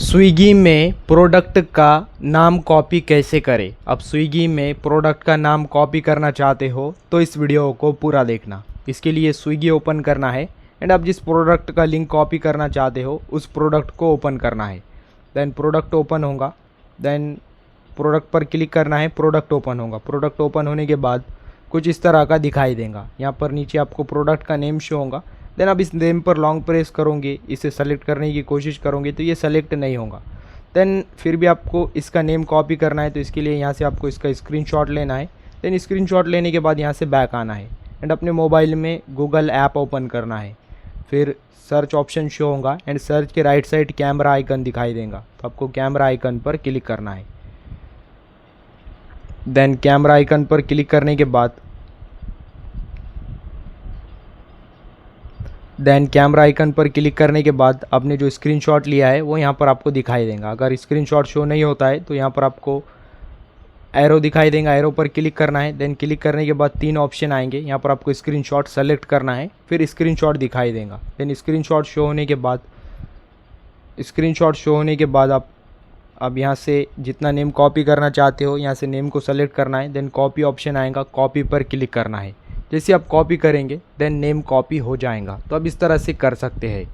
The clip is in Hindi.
स्विगी में प्रोडक्ट का नाम कॉपी कैसे करें। अब स्विगी में प्रोडक्ट का नाम कॉपी करना चाहते हो तो इस वीडियो को पूरा देखना। इसके लिए स्विगी ओपन करना है एंड आप जिस प्रोडक्ट का लिंक कॉपी करना चाहते हो उस प्रोडक्ट को ओपन करना है। देन प्रोडक्ट ओपन होगा, देन प्रोडक्ट पर क्लिक करना है, प्रोडक्ट ओपन होगा। प्रोडक्ट ओपन होने के बाद कुछ इस तरह का दिखाई देगा। यहाँ पर नीचे आपको प्रोडक्ट का नेम शो होगा। देन आप इस नेम पर लॉन्ग प्रेस करोगे, इसे सेलेक्ट करने की कोशिश करोगे तो ये सेलेक्ट नहीं होगा। देन फिर भी आपको इसका नेम कॉपी करना है तो इसके लिए यहाँ से आपको इसका स्क्रीनशॉट लेना है। देन स्क्रीनशॉट लेने के बाद यहाँ से बैक आना है एंड अपने मोबाइल में गूगल ऐप ओपन करना है। फिर सर्च ऑप्शन शो होगा एंड सर्च के राइट साइड कैमरा आइकन दिखाई देगा, तो आपको कैमरा आइकन पर क्लिक करना है। देन कैमरा आइकन पर क्लिक करने के बाद आपने जो स्क्रीनशॉट लिया है वो यहाँ पर आपको दिखाई देगा। अगर स्क्रीनशॉट शो नहीं होता है तो यहाँ पर आपको एरो दिखाई देगा, एरो पर क्लिक करना है। देन क्लिक करने के बाद 3 ऑप्शन आएंगे, यहाँ पर आपको स्क्रीनशॉट सेलेक्ट करना है, फिर स्क्रीनशॉट दिखाई देगा। देन स्क्रीनशॉट शो होने के बाद आप अब यहाँ से जितना नेम कॉपी करना चाहते हो यहाँ से नेम को सेलेक्ट करना है। देन कॉपी ऑप्शन आएगा, कॉपी पर क्लिक करना है। जैसे आप कॉपी करेंगे देन नेम कॉपी हो जाएगा। तो अब इस तरह से कर सकते हैं।